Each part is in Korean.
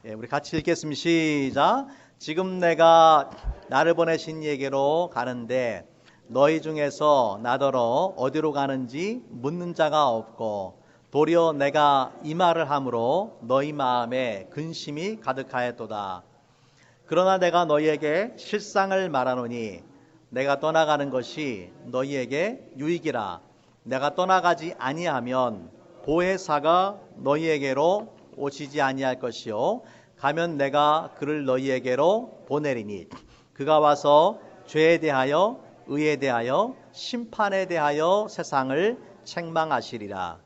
우리 같이 읽겠습니다. 시작. 지금 내가 나를 보내신 이에게로 가는데 너희 중에서 나더러 어디로 가는지 묻는 자가 없고 도리어 내가 이 말을 함으로 너희 마음에 근심이 가득하였도다. 그러나 내가 너희에게 실상을 말하노니 내가 떠나가는 것이 너희에게 유익이라. 내가 떠나가지 아니하면 보혜사가 너희에게로 오시지 아니할 것이요 가면 내가 그를 너희에게로 보내리니 그가 와서 죄에 대하여 의에 대하여 심판에 대하여 세상을 책망하시리라.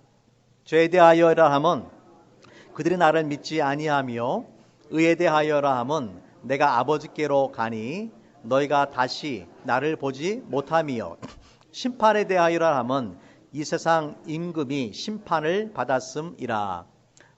죄에 대하여라 함은 그들이 나를 믿지 아니하며 의에 대하여라 함은 내가 아버지께로 가니 너희가 다시 나를 보지 못하며 심판에 대하여라 함은 이 세상 임금이 심판을 받았음이라.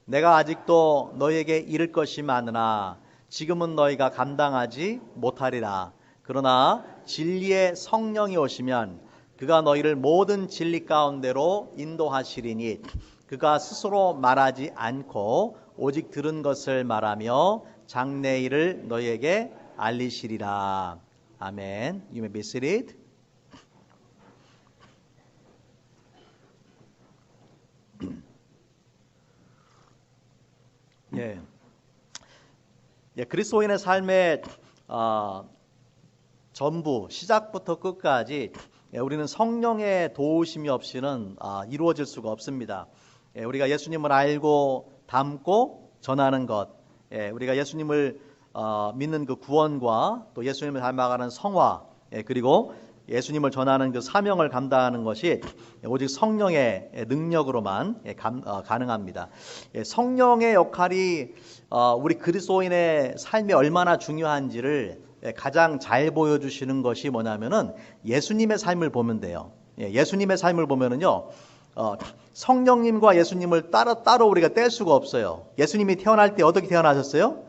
내가 아직도 너희에게 이를 것이 많으나 지금은 너희가 감당하지 못하리라. 그러나 진리의 성령이 오시면 그가 너희를 모든 진리 가운데로 인도하시리니 그가 스스로 말하지 않고 오직 들은 것을 말하며 장래일을 너희에게 알리시리라. 아멘. You may be seated. 그리스도인의 삶의 전부 시작부터 끝까지 우리는 성령의 도우심이 없이는 이루어질 수가 없습니다. 우리가 예수님을 알고 담고 전하는 것, 우리가 예수님을 믿는 그 구원과 또 예수님을 닮아가는 성화, 그리고 예수님을 전하는 그 사명을 감당하는 것이 오직 성령의 능력으로만 가능합니다. 성령의 역할이 우리 그리스도인의 삶에 얼마나 중요한지를 가장 잘 보여주시는 것이 뭐냐면은 예수님의 삶을 보면 돼요. 예수님의 삶을 보면은요, 성령님과 예수님을 따로 우리가 뗄 수가 없어요. 예수님이 태어날 때 어떻게 태어나셨어요?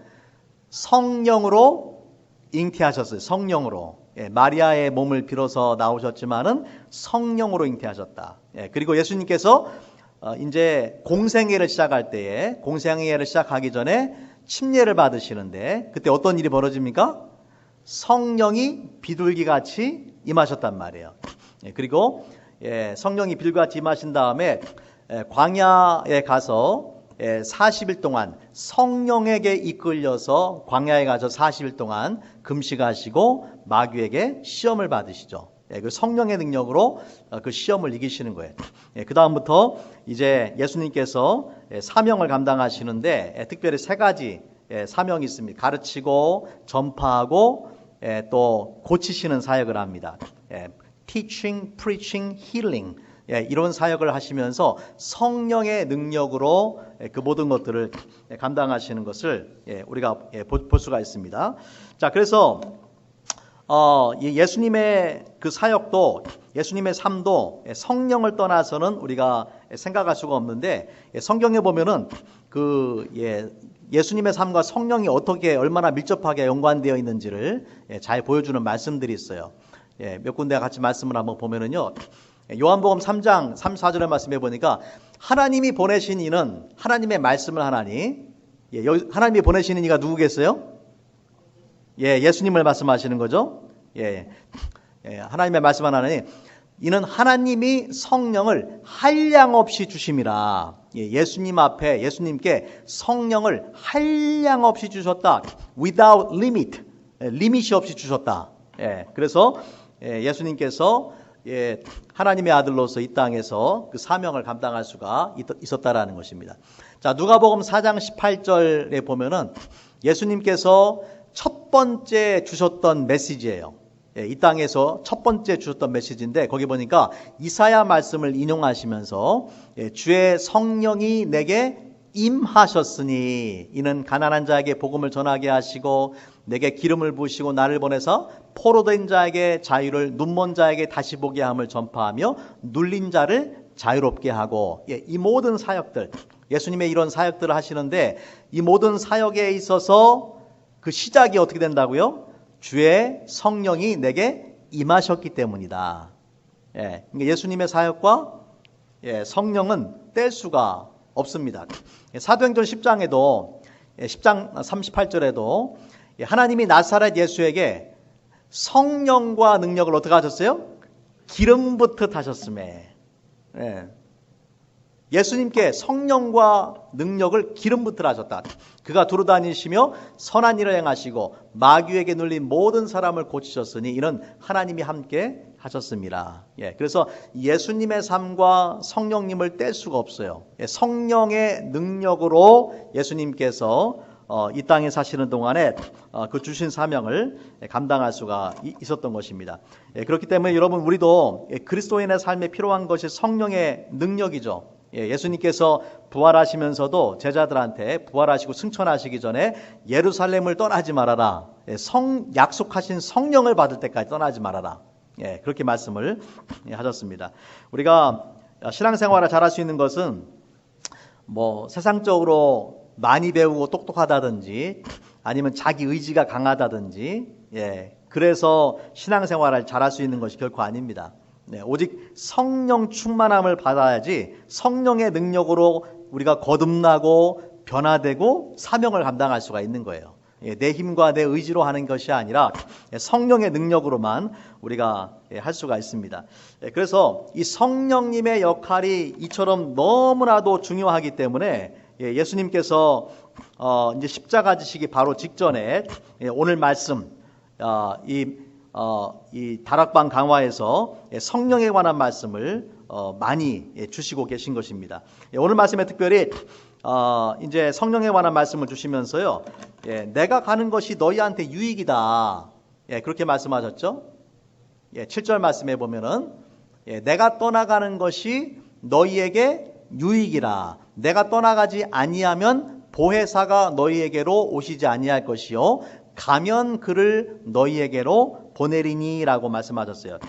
성령으로 잉태하셨어요. 성령으로. 마리아의 몸을 빌어서 나오셨지만은 성령으로 잉태하셨다. 그리고 예수님께서 이제 공생애를 시작할 때에 공생애를 시작하기 전에 침례를 받으시는데 그때 어떤 일이 벌어집니까? 성령이 비둘기같이 임하셨단 말이에요. 그리고 성령이 비둘기같이 임하신 다음에 광야에 가서 40일 동안 성령에게 이끌려서 광야에 가서 40일 동안 금식하시고 마귀에게 시험을 받으시죠. 그 성령의 능력으로 그 시험을 이기시는 거예요. 그 다음부터 이제 예수님께서 사명을 감당하시는데 특별히 세 가지 사명이 있습니다. 가르치고 전파하고 또 고치시는 사역을 합니다. Teaching, preaching, healing. 이런 사역을 하시면서 성령의 능력으로 그 모든 것들을 감당하시는 것을 우리가 볼 수가 있습니다. 자, 그래서 예수님의 그 사역도 예수님의 삶도 성령을 떠나서는 우리가 생각할 수가 없는데 성경에 보면은 예수님의 삶과 성령이 어떻게 얼마나 밀접하게 연관되어 있는지를 잘 보여주는 말씀들이 있어요. 몇 군데 같이 말씀을 한번 보면은요. 요한복음 3장 3, 4절의 말씀해 보니까 하나님이 보내신 이는 하나님의 말씀을 하나니 하나님이 보내시는 이가 누구겠어요? 예수님을 말씀하시는 거죠. 하나님의 말씀을 하나니 이는 하나님이 성령을 한량없이 주심이라. 예수님 앞에 예수님께 성령을 한량없이 주셨다. Without limit, 리밋이 없이 주셨다. 그래서 예수님께서 하나님의 아들로서 이 땅에서 그 사명을 감당할 수가 있었다라는 것입니다. 자, 누가복음 4장 18절에 보면은 예수님께서 첫 번째 주셨던 메시지예요. 이 땅에서 첫 번째 주셨던 메시지인데 거기 보니까 이사야 말씀을 인용하시면서 주의 성령이 내게 임하셨으니 이는 가난한 자에게 복음을 전하게 하시고 내게 기름을 부으시고 나를 보내서 포로된 자에게 자유를 눈먼 자에게 다시 보게 함을 전파하며 눌린 자를 자유롭게 하고 이 모든 사역들 예수님의 이런 사역들을 하시는데 이 모든 사역에 있어서 그 시작이 어떻게 된다고요? 주의 성령이 내게 임하셨기 때문이다. 그러니까 예수님의 사역과 성령은 뗄 수가 없습니다. 사도행전 10장에도 10장 38절에도 하나님이 나사렛 예수에게 성령과 능력을 어떻게 하셨어요? 기름 붓듯 하셨음에. 예수님께 성령과 능력을 기름 붓듯 하셨다. 그가 두루다니시며 선한 일을 행하시고 마귀에게 눌린 모든 사람을 고치셨으니 이는 하나님이 함께 하셨습니다. 그래서 예수님의 삶과 성령님을 뗄 수가 없어요. 성령의 능력으로 예수님께서 이 땅에 사시는 동안에 그 주신 사명을 감당할 수가 있었던 것입니다. 그렇기 때문에 여러분, 우리도 그리스도인의 삶에 필요한 것이 성령의 능력이죠. 예수님께서 부활하시면서도 제자들한테 부활하시고 승천하시기 전에 예루살렘을 떠나지 말아라. 약속하신 성령을 받을 때까지 떠나지 말아라. 그렇게 말씀을 하셨습니다. 우리가 신앙생활을 잘할 수 있는 것은 뭐 세상적으로 많이 배우고 똑똑하다든지 아니면 자기 의지가 강하다든지 그래서 신앙생활을 잘할 수 있는 것이 결코 아닙니다. 오직 성령 충만함을 받아야지 성령의 능력으로 우리가 거듭나고 변화되고 사명을 감당할 수가 있는 거예요. 내 힘과 내 의지로 하는 것이 아니라 성령의 능력으로만 우리가 할 수가 있습니다. 그래서 이 성령님의 역할이 이처럼 너무나도 중요하기 때문에 예수님께서 이제 십자가 지시기 바로 직전에 오늘 말씀 이 다락방 강화에서 성령에 관한 말씀을 많이 주시고 계신 것입니다. 오늘 말씀에 특별히 이제 성령에 관한 말씀을 주시면서요, 내가 가는 것이 너희한테 유익이다. 그렇게 말씀하셨죠. 7절 말씀에 보면은 내가 떠나가는 것이 너희에게 유익이라. 내가 떠나가지 아니하면 보혜사가 너희에게로 오시지 아니할 것이요 가면 그를 너희에게로 보내리니라고 말씀하셨어요.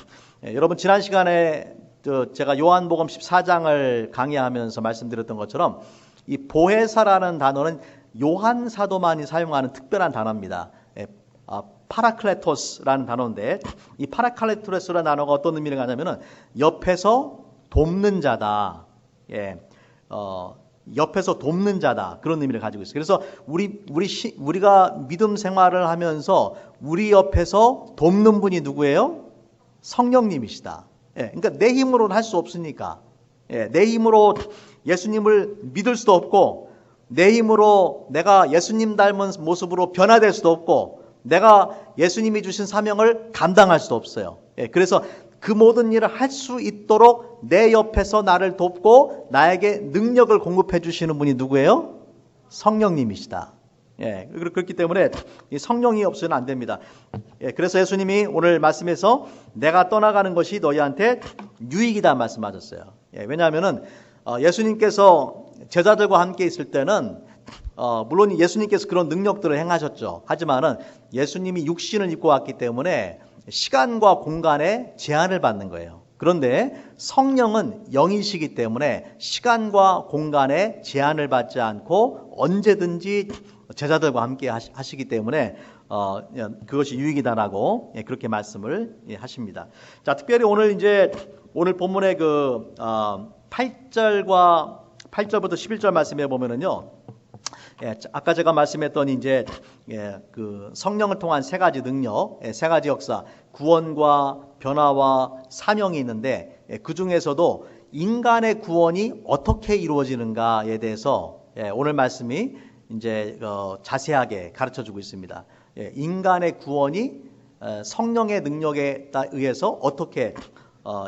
여러분, 지난 시간에 제가 요한복음 14장을 강의하면서 말씀드렸던 것처럼 이 보혜사라는 단어는 요한 사도만이 사용하는 특별한 단어입니다. 파라클레토스라는 단어인데, 이 파라클레토스라는 단어가 어떤 의미를 가냐면은 옆에서 돕는 자다. 옆에서 돕는 자다. 그런 의미를 가지고 있어요. 그래서 우리가 믿음 생활을 하면서 우리 옆에서 돕는 분이 누구예요? 성령님이시다. 그러니까 내 힘으로는 할 수 없으니까. 내 힘으로 예수님을 믿을 수도 없고, 내 힘으로 내가 예수님 닮은 모습으로 변화될 수도 없고, 내가 예수님이 주신 사명을 감당할 수도 없어요. 그래서 그 모든 일을 할 수 있도록 내 옆에서 나를 돕고 나에게 능력을 공급해 주시는 분이 누구예요? 성령님이시다. 그렇기 때문에 성령이 없으면 안 됩니다. 그래서 예수님이 오늘 말씀에서 내가 떠나가는 것이 너희한테 유익이다 말씀하셨어요. 왜냐하면은 예수님께서 제자들과 함께 있을 때는 물론 예수님께서 그런 능력들을 행하셨죠. 하지만은 예수님이 육신을 입고 왔기 때문에 시간과 공간에 제한을 받는 거예요. 그런데 성령은 영이시기 때문에 시간과 공간에 제한을 받지 않고 언제든지 제자들과 함께 하시기 때문에 그것이 유익이다라고 그렇게 말씀을 하십니다. 자, 특별히 오늘 본문의 그 8절부터 11절 말씀에 보면은요. 아까 제가 말씀했던 이제 그 성령을 통한 세 가지 능력, 세 가지 역사, 구원과 변화와 사명이 있는데 그 중에서도 인간의 구원이 어떻게 이루어지는가에 대해서 오늘 말씀이 이제 자세하게 가르쳐주고 있습니다. 인간의 구원이 성령의 능력에 의해서 어떻게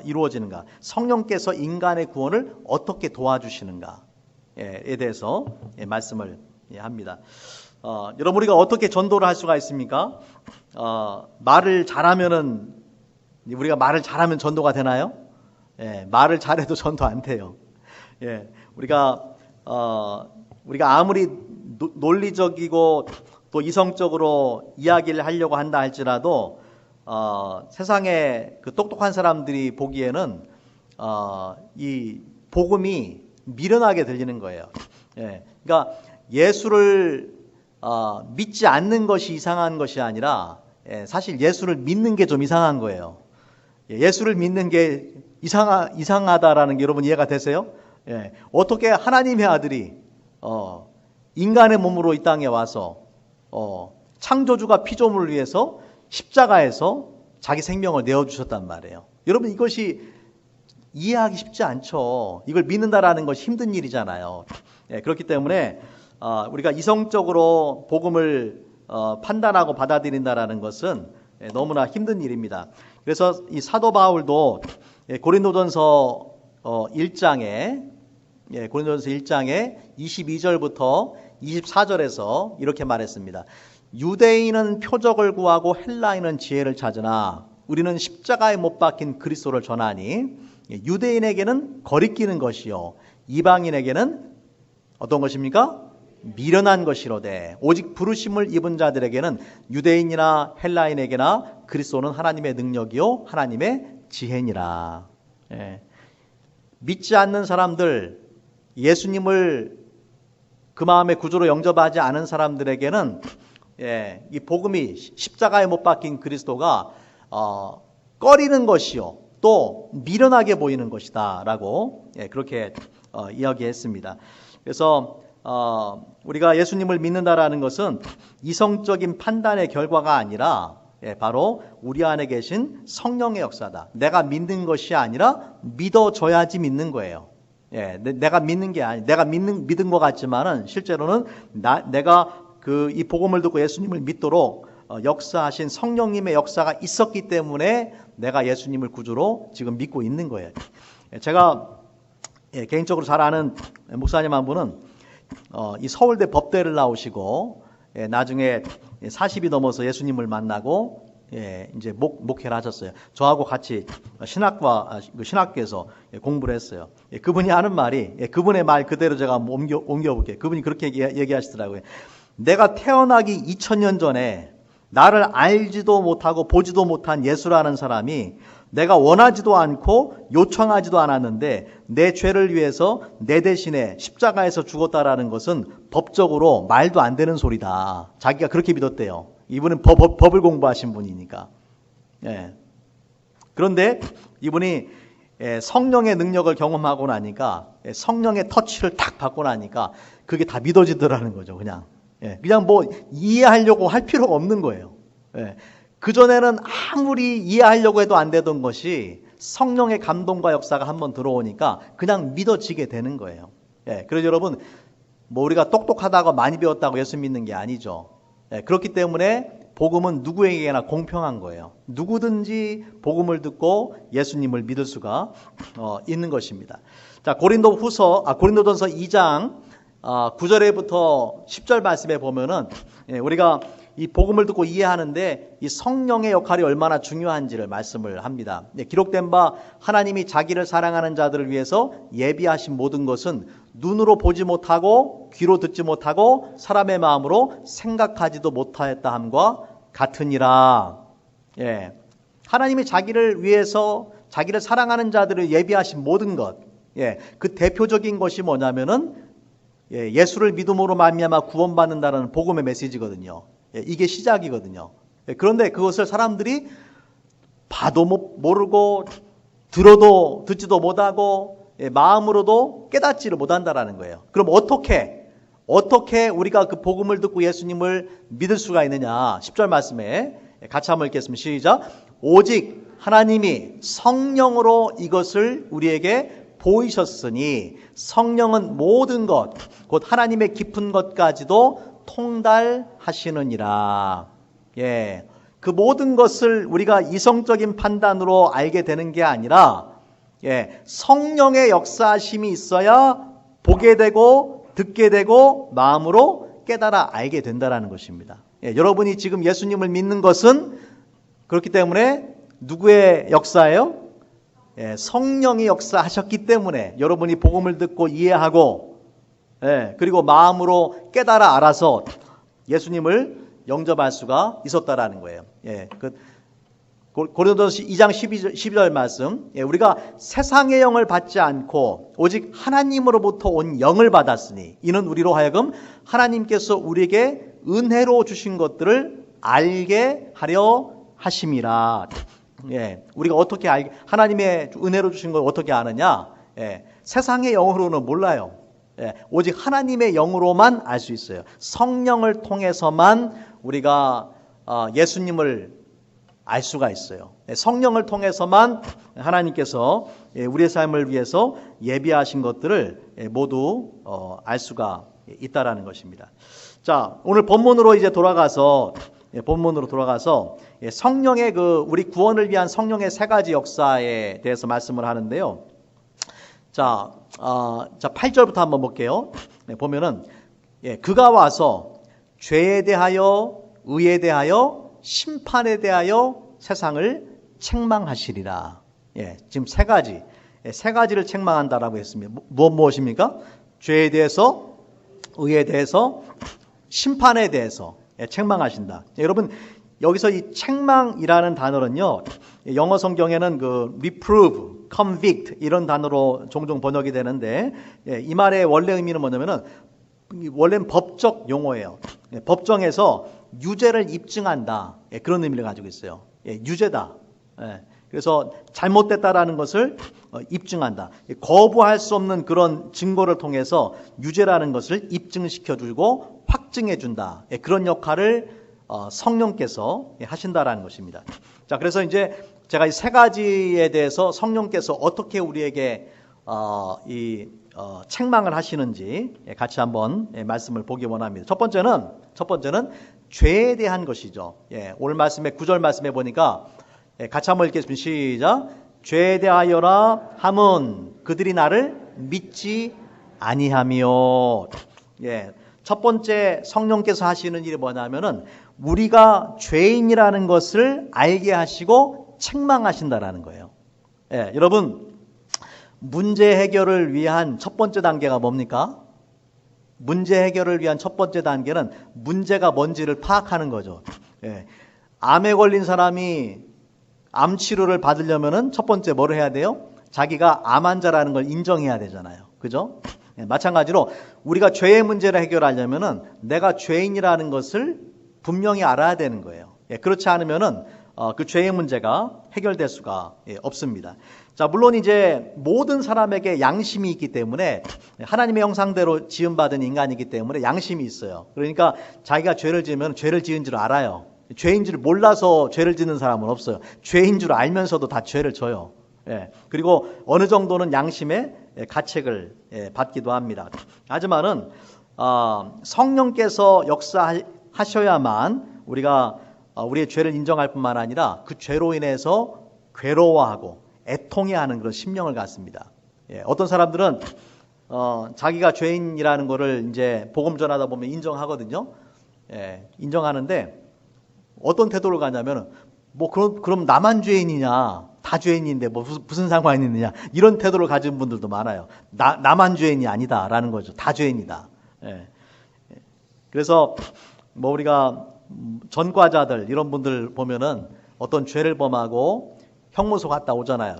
이루어지는가, 성령께서 인간의 구원을 어떻게 도와주시는가에 대해서 말씀을 합니다. 여러분, 우리가 어떻게 전도를 할 수가 있습니까? 말을 잘하면 전도가 되나요? 말을 잘해도 전도 안 돼요. 우리가 아무리 논리적이고 또 이성적으로 이야기를 하려고 한다 할지라도 세상에 그 똑똑한 사람들이 보기에는 이 복음이 미련하게 들리는 거예요. 그러니까 예수를 믿지 않는 것이 이상한 것이 아니라 사실 예수를 믿는 게 좀 이상한 거예요. 예수를 믿는 게 이상하다라는 게 여러분 이해가 되세요? 어떻게 하나님의 아들이 인간의 몸으로 이 땅에 와서 창조주가 피조물을 위해서 십자가에서 자기 생명을 내어주셨단 말이에요. 여러분, 이것이 이해하기 쉽지 않죠. 이걸 믿는다라는 것이 힘든 일이잖아요. 그렇기 때문에 우리가 이성적으로 복음을 판단하고 받아들인다라는 것은 너무나 힘든 일입니다. 그래서 이 사도 바울도 고린도전서 1장에 22절부터 24절에서 이렇게 말했습니다. 유대인은 표적을 구하고 헬라인은 지혜를 찾으나 우리는 십자가에 못 박힌 그리스도를 전하니 유대인에게는 거리끼는 것이요 이방인에게는 어떤 것입니까? 미련한 것이로되 오직 부르심을 입은 자들에게는 유대인이나 헬라인에게나 그리스도는 하나님의 능력이요 하나님의 지혜니라. 믿지 않는 사람들, 예수님을 그 마음의 구주로 영접하지 않은 사람들에게는 이 복음이 십자가에 못 박힌 그리스도가 꺼리는 것이요 또 미련하게 보이는 것이다 라고 그렇게 이야기했습니다. 그래서 우리가 예수님을 믿는다라는 것은 이성적인 판단의 결과가 아니라 바로 우리 안에 계신 성령의 역사다. 내가 믿는 것이 아니라 믿어져야지 믿는 거예요. 내가 믿는 게 아니, 내가 믿은 것 같지만은 실제로는 내가 이 복음을 듣고 예수님을 믿도록 역사하신 성령님의 역사가 있었기 때문에 내가 예수님을 구주로 지금 믿고 있는 거예요. 제가 개인적으로 잘 아는 목사님 한 분은 이 서울대 법대를 나오시고 나중에 40이 넘어서 예수님을 만나고 이제 목회를 하셨어요. 저하고 같이 신학교에서 공부를 했어요. 그분이 하는 말이 그분의 말 그대로 제가 옮겨볼게요. 그분이 그렇게 얘기하시더라고요. 내가 태어나기 2000년 전에 나를 알지도 못하고 보지도 못한 예수라는 사람이 내가 원하지도 않고 요청하지도 않았는데 내 죄를 위해서 내 대신에 십자가에서 죽었다라는 것은 법적으로 말도 안 되는 소리다. 자기가 그렇게 믿었대요. 이분은 법을 공부하신 분이니까. 그런데 이분이 성령의 능력을 경험하고 나니까 성령의 터치를 딱 받고 나니까 그게 다 믿어지더라는 거죠. 그냥 뭐 이해하려고 할 필요가 없는 거예요. 그전에는 아무리 이해하려고 해도 안 되던 것이 성령의 감동과 역사가 한번 들어오니까 그냥 믿어지게 되는 거예요. 그래서 여러분, 뭐 우리가 똑똑하다고 많이 배웠다고 예수 믿는 게 아니죠. 그렇기 때문에 복음은 누구에게나 공평한 거예요. 누구든지 복음을 듣고 예수님을 믿을 수가 있는 것입니다. 자, 고린도전서 2장 9절에부터 10절 말씀에 보면은 우리가 이 복음을 듣고 이해하는데 이 성령의 역할이 얼마나 중요한지를 말씀을 합니다. 기록된 바 하나님이 자기를 사랑하는 자들을 위해서 예비하신 모든 것은 눈으로 보지 못하고 귀로 듣지 못하고 사람의 마음으로 생각하지도 못하였다 함과 같으니라. 하나님이 자기를 위해서 자기를 사랑하는 자들을 예비하신 모든 것, 그 대표적인 것이 뭐냐면은 예수를 믿음으로 말미암아 구원받는다는 복음의 메시지거든요. 이게 시작이거든요. 그런데 그것을 사람들이 봐도 모르고 들어도 듣지도 못하고 마음으로도 깨닫지를 못한다라는 거예요. 그럼 어떻게 우리가 그 복음을 듣고 예수님을 믿을 수가 있느냐? 10절 말씀에 같이 한번 읽겠습니다. 시작. 오직 하나님이 성령으로 이것을 우리에게 보이셨으니 성령은 모든 것, 곧 하나님의 깊은 것까지도 통달하시느니라. 그 모든 것을 우리가 이성적인 판단으로 알게 되는 게 아니라 성령의 역사하심이 있어야 보게 되고 듣게 되고 마음으로 깨달아 알게 된다는 것입니다. 여러분이 지금 예수님을 믿는 것은 그렇기 때문에 누구의 역사예요? 성령이 역사하셨기 때문에 여러분이 복음을 듣고 이해하고 그리고 마음으로 깨달아 알아서 예수님을 영접할 수가 있었다라는 거예요. 고린도전서 2장 12절 말씀. 우리가 세상의 영을 받지 않고 오직 하나님으로부터 온 영을 받았으니 이는 우리로 하여금 하나님께서 우리에게 은혜로 주신 것들을 알게 하려 하심이라. 우리가 어떻게 하나님의 은혜로 주신 걸 어떻게 아느냐? 세상의 영으로는 몰라요. 오직 하나님의 영으로만 알 수 있어요. 성령을 통해서만 우리가 예수님을 알 수가 있어요. 성령을 통해서만 하나님께서 우리의 삶을 위해서 예비하신 것들을 모두 알 수가 있다라는 것입니다. 자, 오늘 본문으로 돌아가서 성령의 우리 구원을 위한 성령의 세 가지 역사에 대해서 말씀을 하는데요. 자, 8절부터 한번 볼게요. 보면은 그가 와서 죄에 대하여 의에 대하여 심판에 대하여 세상을 책망하시리라. 지금 세 가지를 책망한다라고 했습니다. 무엇입니까? 죄에 대해서, 의에 대해서, 심판에 대해서 책망하신다. 여러분, 여기서 이 책망이라는 단어는요, 영어 성경에는 reprove, convict 이런 단어로 종종 번역이 되는데, 이 말의 원래 의미는 뭐냐면은 원래는 법적 용어예요. 법정에서 유죄를 입증한다. 그런 의미를 가지고 있어요. 유죄다. 그래서 잘못됐다라는 것을 입증한다. 거부할 수 없는 그런 증거를 통해서 유죄라는 것을 입증시켜주고 확증해준다. 그런 역할을 성령께서 하신다라는 것입니다. 자, 그래서 이제 제가 이 세 가지에 대해서 성령께서 어떻게 우리에게 책망을 하시는지 같이 한번 말씀을 보기 원합니다. 첫 번째는 죄에 대한 것이죠. 오늘 말씀에 9절 말씀에 보니까 같이 한번 읽겠습니다. 시작. 죄에 대하여라 함은 그들이 나를 믿지 아니하며. 첫 번째 성령께서 하시는 일이 뭐냐면은 우리가 죄인이라는 것을 알게 하시고 책망하신다라는 거예요. 여러분, 문제 해결을 위한 첫 번째 단계가 뭡니까? 문제 해결을 위한 첫 번째 단계는 문제가 뭔지를 파악하는 거죠. 암에 걸린 사람이 암 치료를 받으려면은 첫 번째 뭐를 해야 돼요? 자기가 암 환자라는 걸 인정해야 되잖아요. 그죠? 마찬가지로 우리가 죄의 문제를 해결하려면은 내가 죄인이라는 것을 분명히 알아야 되는 거예요. 그렇지 않으면은 그 죄의 문제가 해결될 수가 없습니다. 자, 물론 이제 모든 사람에게 양심이 있기 때문에 하나님의 형상대로 지음받은 인간이기 때문에 양심이 있어요. 그러니까 자기가 죄를 지으면 죄를 지은 줄 알아요. 죄인 줄 몰라서 죄를 짓는 사람은 없어요. 죄인 줄 알면서도 다 죄를 져요. 그리고 어느 정도는 양심의 가책을 받기도 합니다. 하지만은 성령께서 역사하셔야만 우리가 우리의 죄를 인정할 뿐만 아니라 그 죄로 인해서 괴로워하고 애통해하는 그런 심령을 갖습니다. 어떤 사람들은 자기가 죄인이라는 거를 이제 복음 전하다 보면 인정하거든요. 인정하는데 어떤 태도를 가냐면 그럼 나만 죄인이냐? 다 죄인인데 무슨 상관이 있느냐? 이런 태도를 가진 분들도 많아요. 나만 죄인이 아니다라는 거죠. 다 죄인이다. 그래서 우리가 전과자들 이런 분들 보면은 어떤 죄를 범하고 형무소 갔다 오잖아요.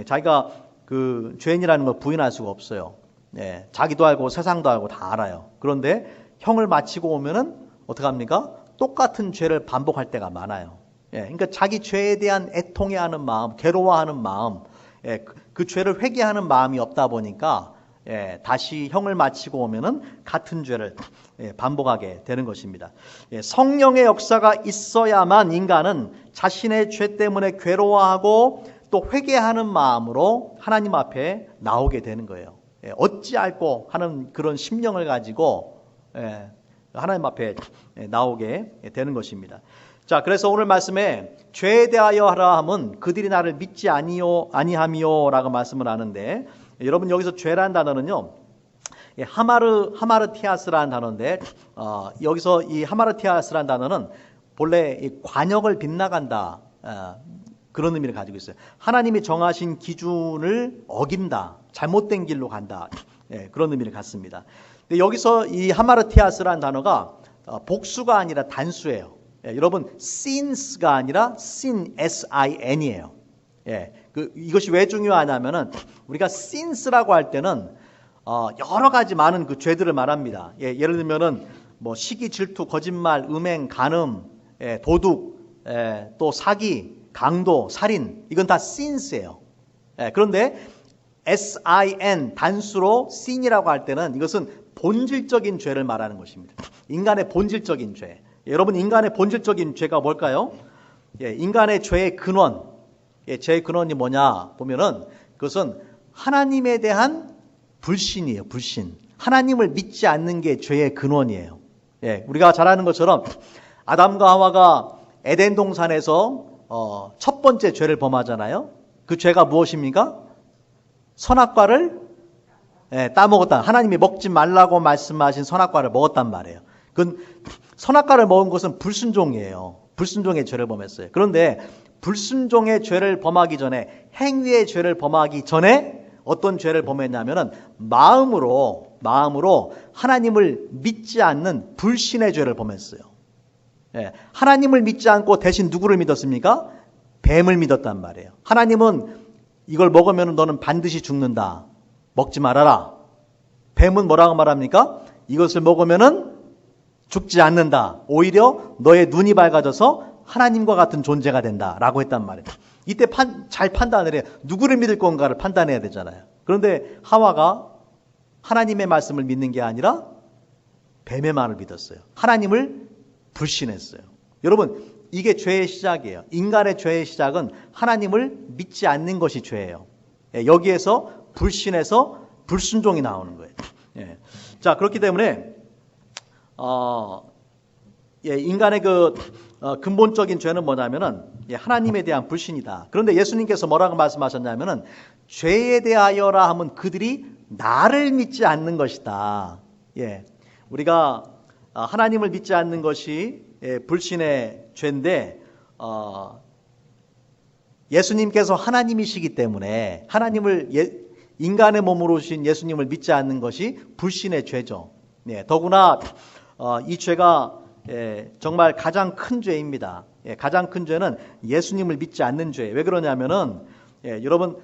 자기가 그 죄인이라는 걸 부인할 수가 없어요. 자기도 알고 세상도 알고 다 알아요. 그런데 형을 마치고 오면은 어떡합니까? 똑같은 죄를 반복할 때가 많아요. 그러니까 자기 죄에 대한 애통해하는 마음, 괴로워하는 마음, 그 죄를 회개하는 마음이 없다 보니까 다시 형을 마치고 오면은 같은 죄를 반복하게 되는 것입니다. 성령의 역사가 있어야만 인간은 자신의 죄 때문에 괴로워하고 또 회개하는 마음으로 하나님 앞에 나오게 되는 거예요. 어찌할꼬 하는 그런 심령을 가지고 하나님 앞에 나오게 되는 것입니다. 자, 그래서 오늘 말씀에 죄에 대하여 하라 함은 그들이 나를 믿지 아니하미오라고 말씀을 하는데, 여러분 여기서 죄라는 단어는요, 하마르티아스라는 단어인데, 여기서 이 하마르티아스라는 단어는 본래 이 관역을 빗나간다, 그런 의미를 가지고 있어요. 하나님이 정하신 기준을 어긴다, 잘못된 길로 간다, 그런 의미를 갖습니다. 근데 여기서 이 하마르티아스라는 단어가 복수가 아니라 단수예요. 여러분, sins가 아니라 sin, S-I-N이에요. 이것이 왜 중요하냐면은 우리가 sins라고 할 때는 여러 가지 많은 그 죄들을 말합니다. 예를 들면은 시기, 질투, 거짓말, 음행, 간음, 도둑, 또 사기, 강도, 살인, 이건 다 sins예요. 그런데 sin, 단수로 sin이라고 할 때는 이것은 본질적인 죄를 말하는 것입니다. 인간의 본질적인 죄. 여러분, 인간의 본질적인 죄가 뭘까요? 인간의 죄의 근원. 죄의 근원이 뭐냐 보면은 그것은 하나님에 대한 불신이에요. 불신. 하나님을 믿지 않는 게 죄의 근원이에요. 우리가 잘 아는 것처럼 아담과 하와가 에덴 동산에서 첫 번째 죄를 범하잖아요. 그 죄가 무엇입니까? 선악과를 따먹었다. 하나님이 먹지 말라고 말씀하신 선악과를 먹었단 말이에요. 그 선악과를 먹은 것은 불순종이에요. 불순종의 죄를 범했어요. 그런데 불순종의 죄를 범하기 전에, 행위의 죄를 범하기 전에 어떤 죄를 범했냐면은 마음으로 하나님을 믿지 않는 불신의 죄를 범했어요. 하나님을 믿지 않고 대신 누구를 믿었습니까? 뱀을 믿었단 말이에요. 하나님은 이걸 먹으면 너는 반드시 죽는다. 먹지 말아라. 뱀은 뭐라고 말합니까? 이것을 먹으면은 죽지 않는다. 오히려 너의 눈이 밝아져서 하나님과 같은 존재가 된다. 라고 했단 말이에요. 이때 잘 판단을 해요. 누구를 믿을 건가를 판단해야 되잖아요. 그런데 하와가 하나님의 말씀을 믿는 게 아니라 뱀의 말을 믿었어요. 하나님을 불신했어요. 여러분, 이게 죄의 시작이에요. 인간의 죄의 시작은 하나님을 믿지 않는 것이 죄예요. 여기에서 불신해서 불순종이 나오는 거예요. 자, 그렇기 때문에 인간의 근본적인 죄는 뭐냐면은 하나님에 대한 불신이다. 그런데 예수님께서 뭐라고 말씀하셨냐면은 죄에 대하여라 하면 그들이 나를 믿지 않는 것이다. 우리가 하나님을 믿지 않는 것이 불신의 죄인데 예수님께서 하나님이시기 때문에 인간의 몸으로 오신 예수님을 믿지 않는 것이 불신의 죄죠. 더구나 이 죄가 정말 가장 큰 죄입니다. 가장 큰 죄는 예수님을 믿지 않는 죄. 왜 그러냐면은 여러분,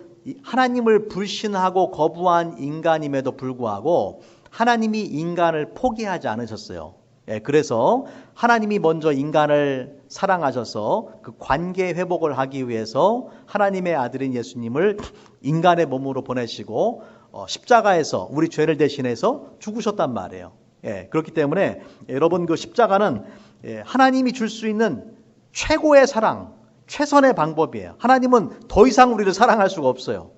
하나님을 불신하고 거부한 인간임에도 불구하고 하나님이 인간을 포기하지 않으셨어요. 그래서 하나님이 먼저 인간을 사랑하셔서 그 관계 회복을 하기 위해서 하나님의 아들인 예수님을 인간의 몸으로 보내시고 십자가에서 우리 죄를 대신해서 죽으셨단 말이에요. 그렇기 때문에 여러분, 그 십자가는 하나님이 줄 수 있는 최고의 사랑, 최선의 방법이에요. 하나님은 더 이상 우리를 사랑할 수가 없어요.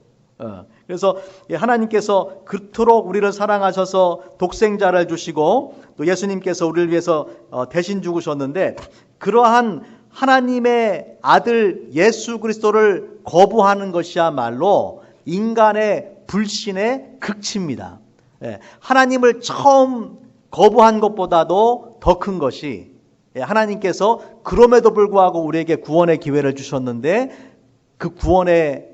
그래서 하나님께서 그토록 우리를 사랑하셔서 독생자를 주시고 또 예수님께서 우리를 위해서 대신 죽으셨는데, 그러한 하나님의 아들 예수 그리스도를 거부하는 것이야말로 인간의 불신의 극치입니다. 하나님을 처음 거부한 것보다도 더 큰 것이, 하나님께서 그럼에도 불구하고 우리에게 구원의 기회를 주셨는데 그 구원의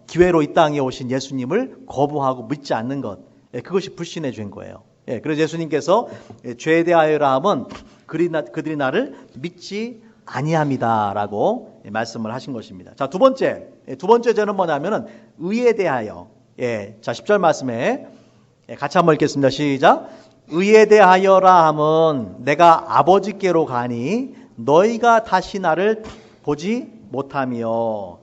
기회로 이 땅에 오신 예수님을 거부하고 믿지 않는 것, 그것이 불신의 죄인 거예요. 그래서 예수님께서 죄에 대하여라 함은 그들이 나를 믿지 아니함이다라고 말씀을 하신 것입니다. 자, 두 번째 죄는 뭐냐면은 의에 대하여. 자, 10절 말씀에 같이 한번 읽겠습니다. 시작. 의에 대하여라 함은 내가 아버지께로 가니 너희가 다시 나를 보지 못하며.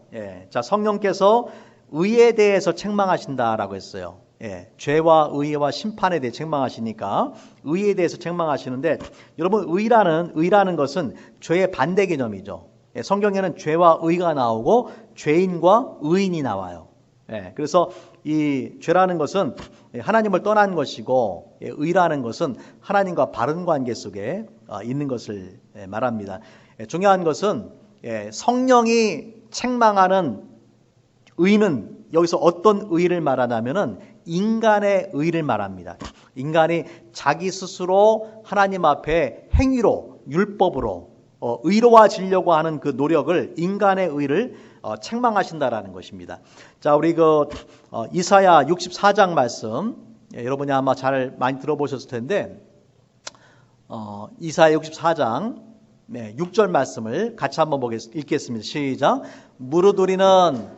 자, 성령께서 의에 대해서 책망하신다라고 했어요. 죄와 의와 심판에 대해 책망하시니까 의에 대해서 책망하시는데, 여러분, 의라는 것은 죄의 반대 개념이죠. 성경에는 죄와 의가 나오고 죄인과 의인이 나와요. 그래서 이 죄라는 것은 하나님을 떠난 것이고, 의라는 것은 하나님과 바른 관계 속에 있는 것을 말합니다. 중요한 것은 성령이 책망하는 의는 여기서 어떤 의를 말하냐면은 인간의 의를 말합니다. 인간이 자기 스스로 하나님 앞에 행위로, 율법으로 의로워지려고 하는 그 노력을, 인간의 의를 책망하신다라는 것입니다. 자, 우리 이사야 64장 말씀, 여러분이 아마 많이 들어보셨을 텐데, 이사야 64장 6절 말씀을 같이 한번 읽겠습니다. 시작. 무릇 우리는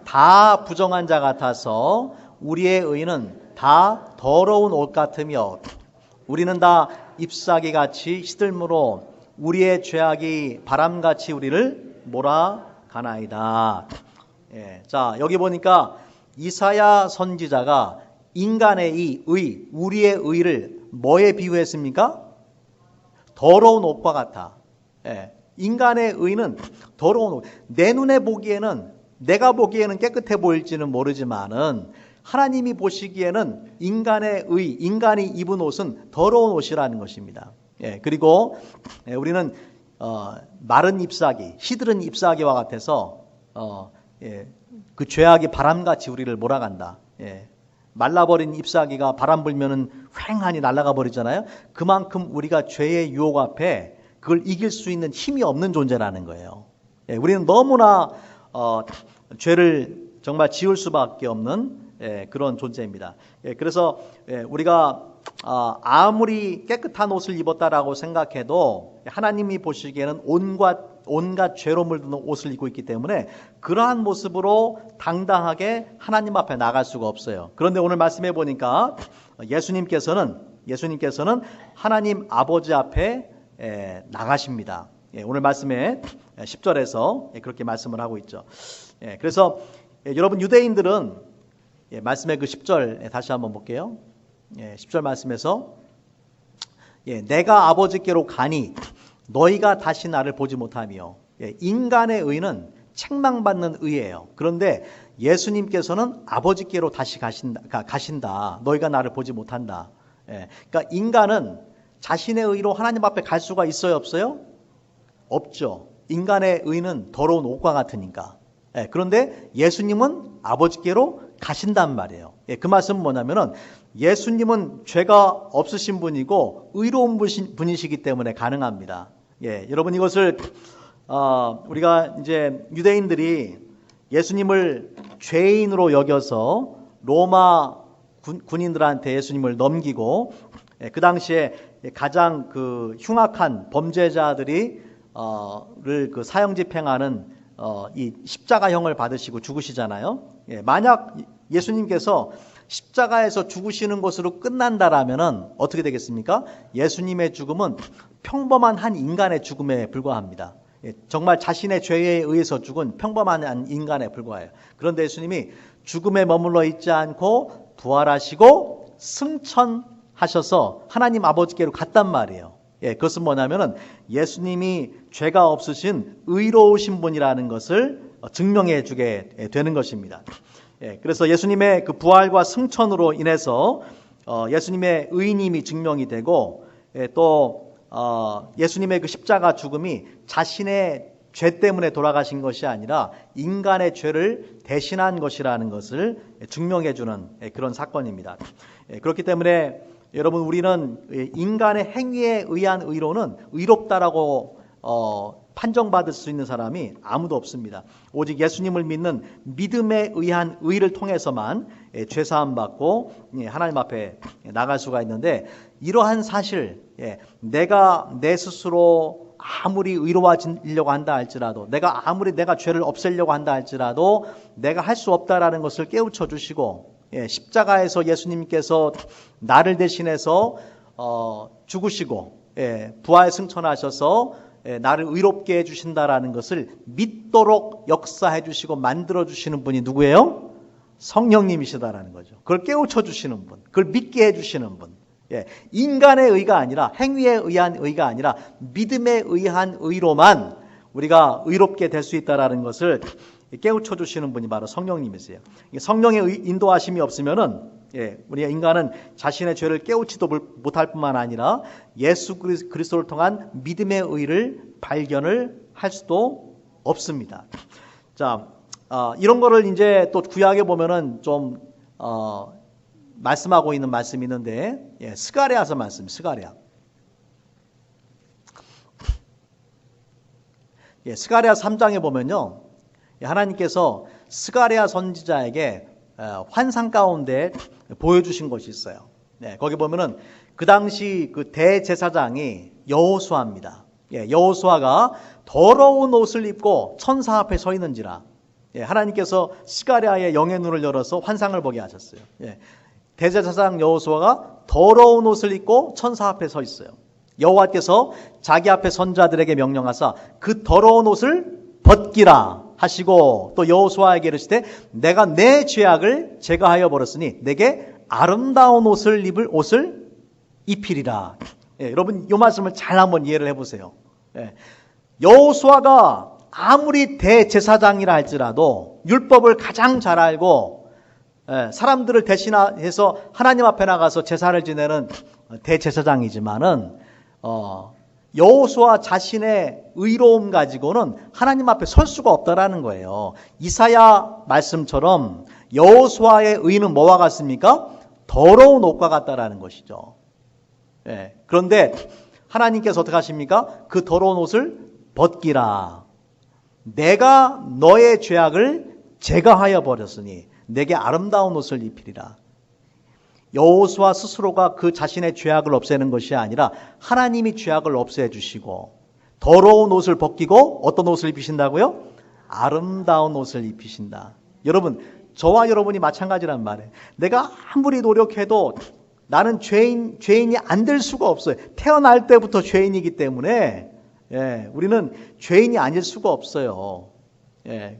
다 부정한 자 같아서 우리의 의는 다 더러운 옷 같으며 우리는 다 잎사귀같이 시들므로 우리의 죄악이 바람같이 우리를 몰아가나이다. 자, 여기 보니까 이사야 선지자가 인간의 이 의, 우리의 의를 뭐에 비유했습니까? 더러운 옷과 같아. 예, 인간의 의는 더러운 옷. 내 눈에 보기에는, 내가 보기에는 깨끗해 보일지는 모르지만은 하나님이 보시기에는 인간의 의, 인간이 입은 옷은 더러운 옷이라는 것입니다. 예, 그리고 우리는 마른 ip사귀, 시들은 ip사귀와 같아서 그 죄악이 바람같이 우리를 몰아간다. 예, 말라버린 ip사귀가 바람 불면은 휑하니 날아가 버리잖아요. 그만큼 우리가 죄의 유혹 앞에 그걸 이길 수 있는 힘이 없는 존재라는 거예요. 예, 우리는 너무나 죄를 정말 지을 수밖에 없는 그런 존재입니다. 예, 그래서 우리가 아무리 깨끗한 옷을 입었다라고 생각해도 하나님이 보시기에는 온갖 죄로 물든 옷을 입고 있기 때문에 그러한 모습으로 당당하게 하나님 앞에 나갈 수가 없어요. 그런데 오늘 말씀해 보니까 예수님께서는 하나님 아버지 앞에 나가십니다. 오늘 말씀에 10절에서 그렇게 말씀을 하고 있죠. 그래서 여러분 유대인들은 말씀의 그 10절 다시 한번 볼게요. 10절 말씀에서 내가 아버지께로 가니 너희가 다시 나를 보지 못하며, 인간의 의는 책망받는 의예요. 그런데 예수님께서는 아버지께로 다시 가신다. 너희가 나를 보지 못한다. 그러니까 인간은 자신의 의로 하나님 앞에 갈 수가 있어요, 없어요? 없죠. 인간의 의는 더러운 옷과 같으니까. 그런데 예수님은 아버지께로 가신단 말이에요. 그 말씀은 뭐냐면은 예수님은 죄가 없으신 분이고 의로운 분이시기 때문에 가능합니다. 여러분 이것을 우리가 이제 유대인들이 예수님을 죄인으로 여겨서 로마 군인들한테 예수님을 넘기고 그 당시에 가장 그 흉악한 범죄자들이 그 사형 집행하는 이 십자가형을 받으시고 죽으시잖아요. 만약 예수님께서 십자가에서 죽으시는 것으로 끝난다라면은 어떻게 되겠습니까? 예수님의 죽음은 평범한 한 인간의 죽음에 불과합니다. 정말 자신의 죄에 의해서 죽은 평범한 한 인간에 불과해요. 그런데 예수님이 죽음에 머물러 있지 않고 부활하시고 승천하셔서 하나님 아버지께로 갔단 말이에요. 그것은 뭐냐면은 예수님이 죄가 없으신 의로우신 분이라는 것을 증명해 주게 되는 것입니다. 그래서 예수님의 그 부활과 승천으로 인해서 예수님의 의님이 증명이 되고 또 예수님의 그 십자가 죽음이 자신의 죄 때문에 돌아가신 것이 아니라 인간의 죄를 대신한 것이라는 것을 증명해 주는 그런 사건입니다. 그렇기 때문에 여러분 우리는 인간의 행위에 의한 의로는 의롭다라고 판정받을 수 있는 사람이 아무도 없습니다. 오직 예수님을 믿는 믿음에 의한 의를 통해서만 죄사함 받고 하나님 앞에 나갈 수가 있는데, 이러한 사실, 내가 내 스스로 아무리 의로워지려고 한다 할지라도, 내가 죄를 없애려고 한다 할지라도 내가 할 수 없다라는 것을 깨우쳐 주시고, 십자가에서 예수님께서 나를 대신해서 죽으시고 부활 승천하셔서 나를 의롭게 해주신다라는 것을 믿도록 역사해 주시고 만들어 주시는 분이 누구예요? 성령님이시다라는 거죠. 그걸 깨우쳐 주시는 분, 그걸 믿게 해주시는 분. 인간의 의가 아니라, 행위에 의한 의가 아니라 믿음에 의한 의로만 우리가 의롭게 될 수 있다라는 것을 깨우쳐 주시는 분이 바로 성령님이세요. 성령의 인도하심이 없으면은 우리가 인간은 자신의 죄를 깨우치도 못할 뿐만 아니라 예수 그리스도를 통한 믿음의 의를 발견을 할 수도 없습니다. 자, 이런 거를 이제 또 구약에 보면은 좀 말씀하고 있는 말씀이 있는데, 스가랴서 말씀, 스가랴. 스가랴 3장에 보면요, 하나님께서 스가랴 선지자에게 환상 가운데 보여주신 것이 있어요. 거기 보면은 그 당시 그 대제사장이 여호수아입니다. 여호수아가 더러운 옷을 입고 천사 앞에 서 있는지라, 하나님께서 스가랴의 영의 눈을 열어서 환상을 보게 하셨어요. 대제사장 여호수아가 더러운 옷을 입고 천사 앞에 서 있어요. 여호와께서 자기 앞에 선자들에게 명령하사 그 더러운 옷을 벗기라 하시고 또 여호수아에게 이르시되 내가 내 죄악을 제거하여 버렸으니 내게 아름다운 옷을 입히리라. 여러분 이 말씀을 잘 한번 이해를 해보세요. 여호수아가 아무리 대제사장이라 할지라도 율법을 가장 잘 알고 사람들을 대신해서 하나님 앞에 나가서 제사를 지내는 대제사장이지만은 여호수아 자신의 의로움 가지고는 하나님 앞에 설 수가 없다라는 거예요. 이사야 말씀처럼 여호수아의 의는 뭐와 같습니까? 더러운 옷과 같다라는 것이죠. 그런데 하나님께서 어떻게 하십니까? 그 더러운 옷을 벗기라. 내가 너의 죄악을 제거하여 버렸으니 내게 아름다운 옷을 입히리라. 여호수아 스스로가 그 자신의 죄악을 없애는 것이 아니라 하나님이 죄악을 없애주시고 더러운 옷을 벗기고 어떤 옷을 입히신다고요? 아름다운 옷을 입히신다. 여러분 저와 여러분이 마찬가지란 말이에요. 내가 아무리 노력해도 나는 죄인이 안 될 수가 없어요. 태어날 때부터 죄인이기 때문에 우리는 죄인이 아닐 수가 없어요.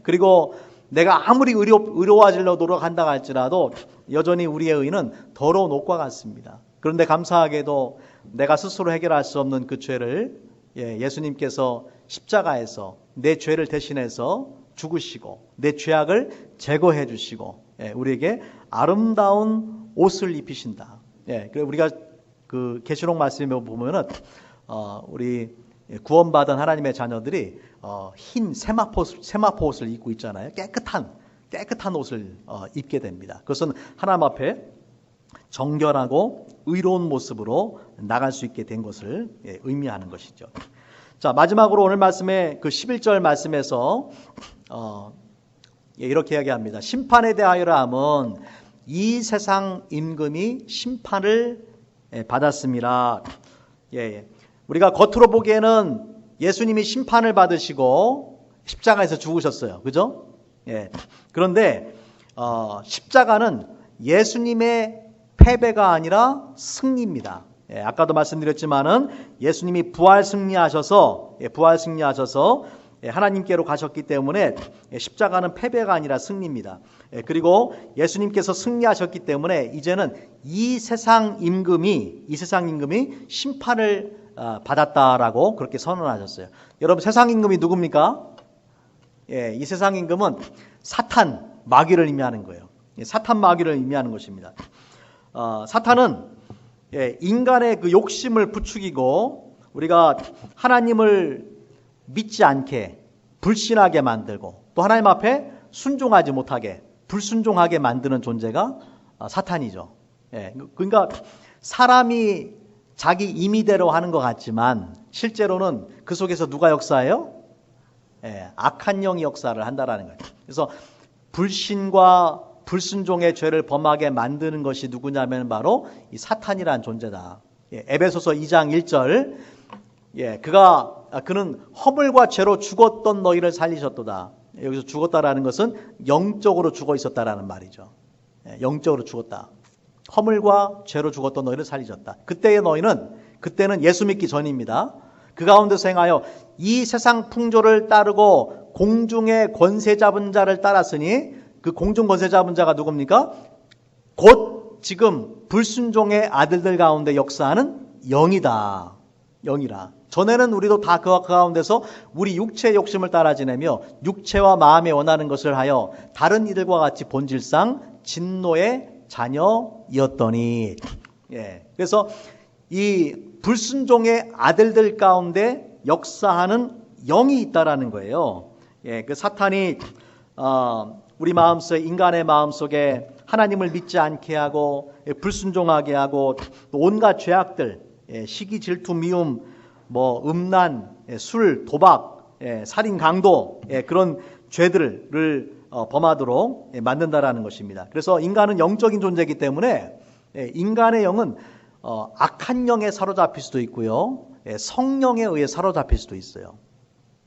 그리고 내가 아무리 의로워지려고 노력한다 할지라도 여전히 우리의 의는 더러운 옷과 같습니다. 그런데 감사하게도 내가 스스로 해결할 수 없는 그 죄를 예수님께서 십자가에서 내 죄를 대신해서 죽으시고 내 죄악을 제거해 주시고 우리에게 아름다운 옷을 입히신다. 그래서 우리가 그 계시록 말씀에 보면은 우리 구원받은 하나님의 자녀들이 흰 세마포 옷을 입고 있잖아요. 깨끗한 옷을 입게 됩니다. 그것은 하나님 앞에 정결하고 의로운 모습으로 나갈 수 있게 된 것을 의미하는 것이죠. 자, 마지막으로 오늘 말씀의 그 11절 말씀에서 이렇게 이야기합니다. 심판에 대하여라 함은 이 세상 임금이 심판을 받았습니다. 우리가 겉으로 보기에는 예수님이 심판을 받으시고 십자가에서 죽으셨어요. 그죠? 그런데 십자가는 예수님의 패배가 아니라 승리입니다. 아까도 말씀드렸지만은 예수님이 부활 승리하셔서 하나님께로 가셨기 때문에 십자가는 패배가 아니라 승리입니다. 그리고 예수님께서 승리하셨기 때문에 이제는 이 세상 임금이 심판을 받았다라고 그렇게 선언하셨어요. 여러분 세상 임금이 누굽니까? 이 세상 임금은 사탄, 마귀를 의미하는 거예요. 사탄, 마귀를 의미하는 것입니다. 사탄은 인간의 그 욕심을 부추기고 우리가 하나님을 믿지 않게 불신하게 만들고 또 하나님 앞에 순종하지 못하게 불순종하게 만드는 존재가 사탄이죠. 그러니까 사람이 자기 임의대로 하는 것 같지만 실제로는 그 속에서 누가 역사해요? 악한 영이 역사를 한다라는 거예요. 그래서 불신과 불순종의 죄를 범하게 만드는 것이 누구냐면 바로 이 사탄이라는 존재다. 에베소서 2장 1절 그는 허물과 죄로 죽었던 너희를 살리셨도다. 여기서 죽었다라는 것은 영적으로 죽어 있었다라는 말이죠. 영적으로 죽었다. 허물과 죄로 죽었던 너희를 살리셨다. 그때는 예수 믿기 전입니다. 그 가운데서 행하여 이 세상 풍조를 따르고 공중의 권세 잡은 자를 따랐으니 그 공중 권세 잡은 자가 누굽니까? 곧 지금 불순종의 아들들 가운데 역사하는 영이다. 영이라. 전에는 우리도 다 그 가운데서 우리 육체의 욕심을 따라 지내며 육체와 마음에 원하는 것을 하여 다른 이들과 같이 본질상 진노의 자녀이었더니. 그래서 이 불순종의 아들들 가운데 역사하는 영이 있다라는 거예요. 그 사탄이 우리 마음속에 인간의 마음속에 하나님을 믿지 않게 하고 불순종하게 하고 또 온갖 죄악들 시기 질투 미움 음란 술 도박 살인 강도 그런 죄들을 범하도록 만든다라는 것입니다. 그래서 인간은 영적인 존재이기 때문에 인간의 영은 악한 영에 사로잡힐 수도 있고요. 성령에 의해 사로잡힐 수도 있어요.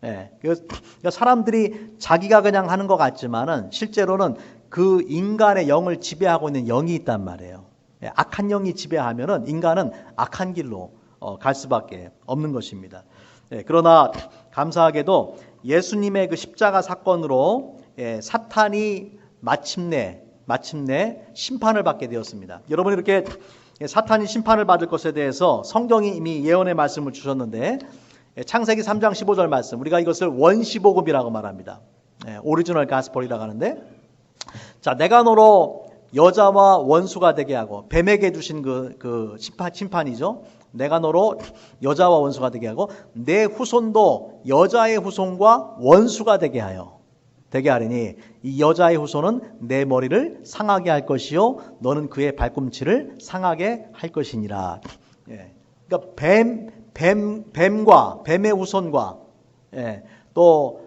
그러니까 사람들이 자기가 그냥 하는 것 같지만은 실제로는 그 인간의 영을 지배하고 있는 영이 있단 말이에요. 악한 영이 지배하면은 인간은 악한 길로 갈 수밖에 없는 것입니다. 그러나 감사하게도 예수님의 그 십자가 사건으로 사탄이 마침내 심판을 받게 되었습니다. 여러분, 이렇게 사탄이 심판을 받을 것에 대해서 성경이 이미 예언의 말씀을 주셨는데, 창세기 3장 15절 말씀, 우리가 이것을 원시복음이라고 말합니다. 오리지널 가스펠이라고 하는데, 자, 내가 너로 여자와 원수가 되게 하고, 뱀에게 주신 그 심판이죠. 내가 너로 여자와 원수가 되게 하고 내 후손도 여자의 후손과 원수가 되게 하리니 이 여자의 후손은 내 머리를 상하게 할 것이요 너는 그의 발꿈치를 상하게 할 것이니라. 그러니까 뱀의 후손과 또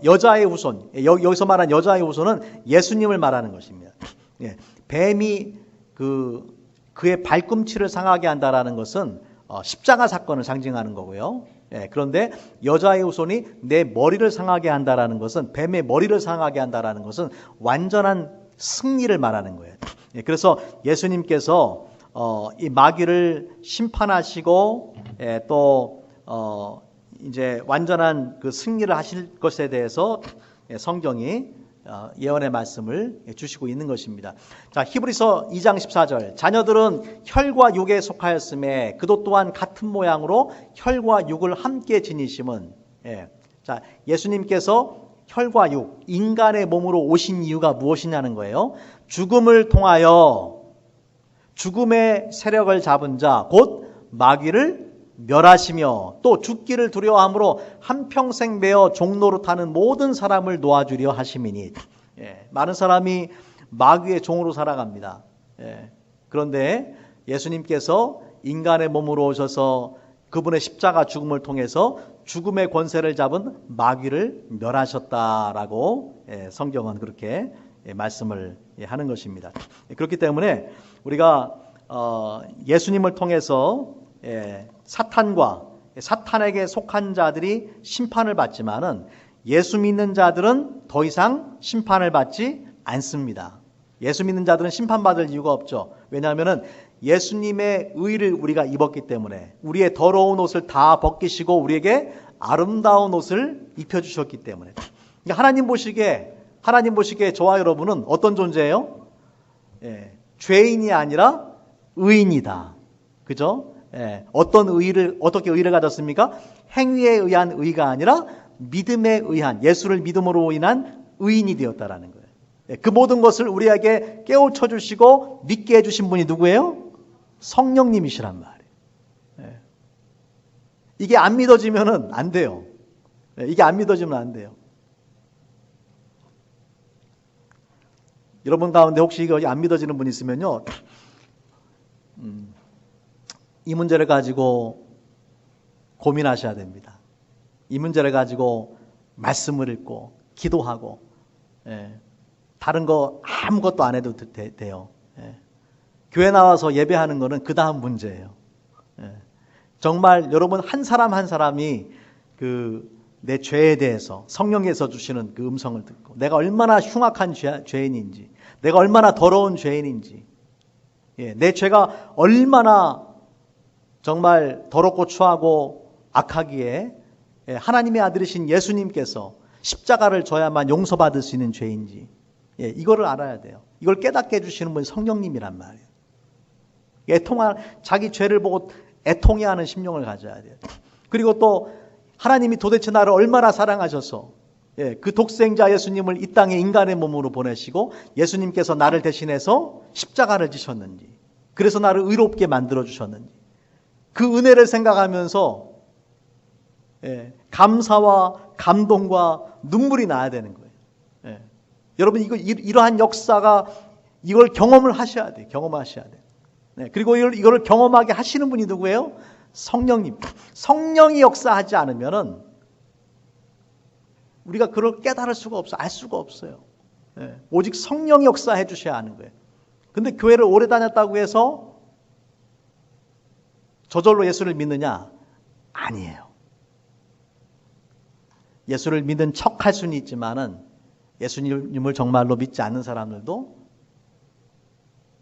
여자의 후손, 여기서 말한 여자의 후손은 예수님을 말하는 것입니다. 뱀이 그의 발꿈치를 상하게 한다라는 것은 십자가 사건을 상징하는 거고요. 그런데 여자의 후손이 내 머리를 상하게 한다라는 것은, 뱀의 머리를 상하게 한다라는 것은 완전한 승리를 말하는 거예요. 그래서 예수님께서 이 마귀를 심판하시고 또 이제 완전한 그 승리를 하실 것에 대해서 성경이 예언의 말씀을 주시고 있는 것입니다. 자, 히브리서 2장 14절. 자녀들은 혈과 육에 속하였음에 그도 또한 같은 모양으로 혈과 육을 함께 지니심은. 자, 예수님께서 혈과 육, 인간의 몸으로 오신 이유가 무엇이냐는 거예요. 죽음을 통하여 죽음의 세력을 잡은 자, 곧 마귀를 멸하시며 또 죽기를 두려워함으로 한평생 매어 종로로 타는 모든 사람을 놓아주려 하심이니. 많은 사람이 마귀의 종으로 살아갑니다. 그런데 예수님께서 인간의 몸으로 오셔서 그분의 십자가 죽음을 통해서 죽음의 권세를 잡은 마귀를 멸하셨다라고 성경은 그렇게 말씀을 하는 것입니다. 그렇기 때문에 우리가 예수님을 통해서 사탄에게 속한 자들이 심판을 받지만은 예수 믿는 자들은 더 이상 심판을 받지 않습니다. 예수 믿는 자들은 심판받을 이유가 없죠. 왜냐하면은 예수님의 의를 우리가 입었기 때문에, 우리의 더러운 옷을 다 벗기시고 우리에게 아름다운 옷을 입혀주셨기 때문에. 그러니까 하나님 보시기에 저와 여러분은 어떤 존재예요? 죄인이 아니라 의인이다. 그죠? 어떻게 의를 가졌습니까? 행위에 의한 의가 아니라 믿음에 의한, 예수를 믿음으로 인한 의인이 되었다라는 거예요. 그 모든 것을 우리에게 깨우쳐 주시고 믿게 해주신 분이 누구예요? 성령님이시란 말이에요. 이게 안 믿어지면 안 돼요. 이게 안 믿어지면 안 돼요. 여러분 가운데 혹시 이거 안 믿어지는 분 있으면요, 이 문제를 가지고 고민하셔야 됩니다. 이 문제를 가지고 말씀을 읽고 기도하고, 다른 거 아무것도 안 해도 돼요. 교회 나와서 예배하는 거는 그 다음 문제예요. 정말 여러분 한 사람 한 사람이 내 죄에 대해서 성령께서 주시는 그 음성을 듣고, 내가 얼마나 흉악한 죄인인지, 내가 얼마나 더러운 죄인인지, 내 죄가 얼마나 정말 더럽고 추하고 악하기에 하나님의 아들이신 예수님께서 십자가를 져야만 용서받을 수 있는 죄인지, 이거를 알아야 돼요. 이걸 깨닫게 해주시는 분이 성령님이란 말이에요. 자기 죄를 보고 애통해하는 심령을 가져야 돼요. 그리고 또 하나님이 도대체 나를 얼마나 사랑하셔서 그 독생자 예수님을 이 땅에 인간의 몸으로 보내시고 예수님께서 나를 대신해서 십자가를 지셨는지, 그래서 나를 의롭게 만들어 주셨는지, 그 은혜를 생각하면서 감사와 감동과 눈물이 나야 되는 거예요. 여러분 이러한 역사가, 이걸 경험을 하셔야 돼요. 경험하셔야 돼요. 그리고 이걸 경험하게 하시는 분이 누구예요? 성령님. 성령이 역사하지 않으면은 우리가 그걸 깨달을 수가 없어, 알 수가 없어요. 오직 성령이 역사해 주셔야 하는 거예요. 근데 교회를 오래 다녔다고 해서 저절로 예수를 믿느냐? 아니에요. 예수를 믿는 척 할 수는 있지만은 예수님을 정말로 믿지 않는 사람들도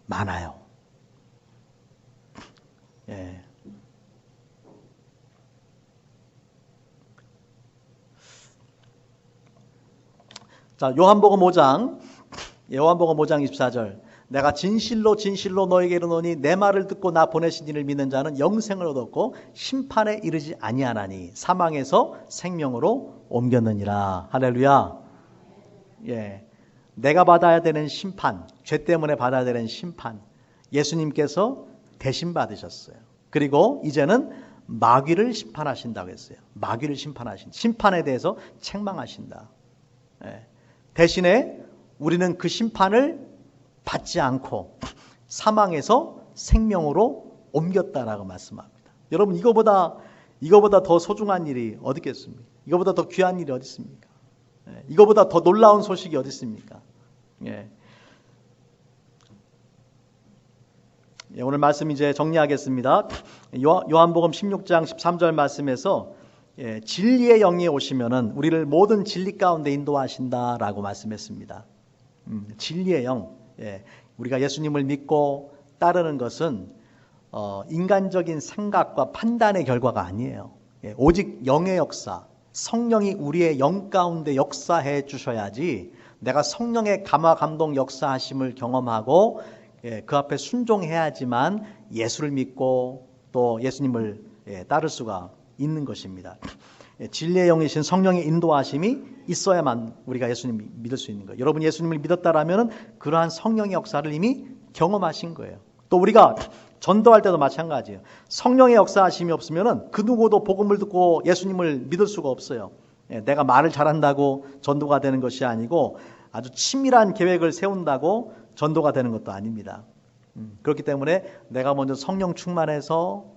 많아요. 자, 요한복음 5장 24절. 내가 진실로 진실로 너에게 이르노니 내 말을 듣고 나 보내신 이를 믿는 자는 영생을 얻었고 심판에 이르지 아니하나니 사망에서 생명으로 옮겼느니라. 할렐루야. 예. 내가 받아야 되는 심판, 죄 때문에 받아야 되는 심판, 예수님께서 대신 받으셨어요. 그리고 이제는 마귀를 심판하신다고 했어요. 마귀를 심판에 대해서 책망하신다. 예. 대신에 우리는 그 심판을 받지 않고 사망에서 생명으로 옮겼다라고 말씀합니다. 여러분, 이거보다 더 소중한 일이 어디 있겠습니까? 이거보다 더 귀한 일이 어디 있습니까? 예. 이거보다 더 놀라운 소식이 어디 있습니까? 예. 예, 오늘 말씀 이제 정리하겠습니다. 요한복음 16장 13절 말씀에서 진리의 영이 오시면은 우리를 모든 진리 가운데 인도하신다라고 말씀했습니다. 진리의 영. 우리가 예수님을 믿고 따르는 것은 인간적인 생각과 판단의 결과가 아니에요. 오직 영의 역사, 성령이 우리의 영 가운데 역사해 주셔야지 내가 성령의 감화 감동 역사하심을 경험하고 그 앞에 순종해야지만 예수를 믿고 또 예수님을 따를 수가 있는 것입니다. 진리의 영이신 성령의 인도하심이 있어야만 우리가 예수님을 믿을 수 있는 거예요. 여러분 예수님을 믿었다라면 그러한 성령의 역사를 이미 경험하신 거예요. 또 우리가 전도할 때도 마찬가지예요. 성령의 역사하심이 없으면 그 누구도 복음을 듣고 예수님을 믿을 수가 없어요. 내가 말을 잘한다고 전도가 되는 것이 아니고 아주 치밀한 계획을 세운다고 전도가 되는 것도 아닙니다. 그렇기 때문에 내가 먼저 성령 충만해서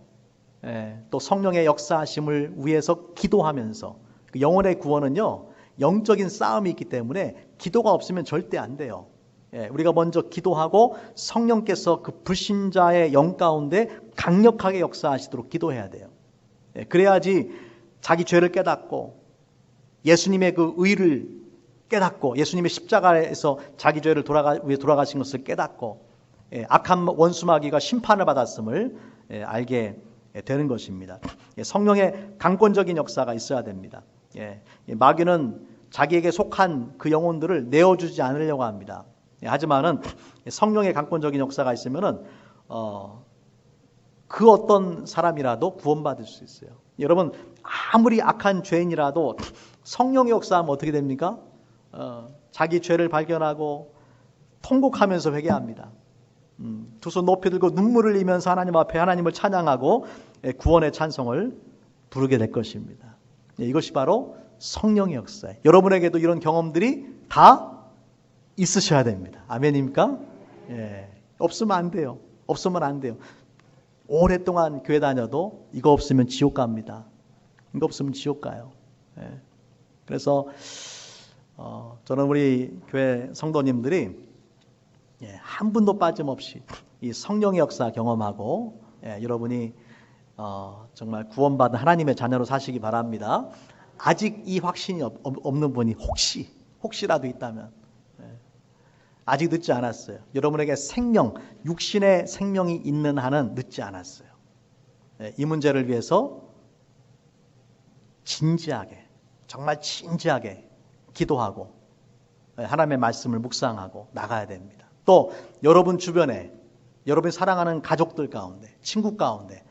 또 성령의 역사하심을 위해서 기도하면서 영혼의 구원은요 영적인 싸움이 있기 때문에 기도가 없으면 절대 안 돼요. 우리가 먼저 기도하고 성령께서 그 불신자의 영 가운데 강력하게 역사하시도록 기도해야 돼요. 그래야지 자기 죄를 깨닫고 예수님의 그 의를 깨닫고 예수님의 십자가에서 자기 죄를 위해 돌아가신 것을 깨닫고 악한 원수 마귀가 심판을 받았음을 알게 되는 것입니다. 성령의 강권적인 역사가 있어야 됩니다. 마귀는 자기에게 속한 그 영혼들을 내어주지 않으려고 합니다. 하지만은 성령의 강권적인 역사가 있으면은 그 어떤 사람이라도 구원받을 수 있어요. 여러분 아무리 악한 죄인이라도 성령의 역사하면 어떻게 됩니까? 자기 죄를 발견하고 통곡하면서 회개합니다. 두 손 높이 들고 눈물을 흘리면서 하나님 앞에 하나님을 찬양하고 구원의 찬송을 부르게 될 것입니다. 이것이 바로 성령의 역사예요. 여러분에게도 이런 경험들이 다 있으셔야 됩니다. 아멘입니까? 없으면 안 돼요. 없으면 안 돼요. 오랫동안 교회 다녀도 이거 없으면 지옥 갑니다. 이거 없으면 지옥 가요. 그래서 저는 우리 교회 성도님들이 한 분도 빠짐없이 이 성령의 역사 경험하고 여러분이 정말 구원받은 하나님의 자녀로 사시기 바랍니다. 아직 이 확신이 없는 분이 혹시라도 있다면 아직 늦지 않았어요. 여러분에게 생명, 육신의 생명이 있는 한은 늦지 않았어요. 이 문제를 위해서 진지하게, 정말 진지하게 기도하고 하나님의 말씀을 묵상하고 나가야 됩니다. 또 여러분 주변에 여러분이 사랑하는 가족들 가운데, 친구 가운데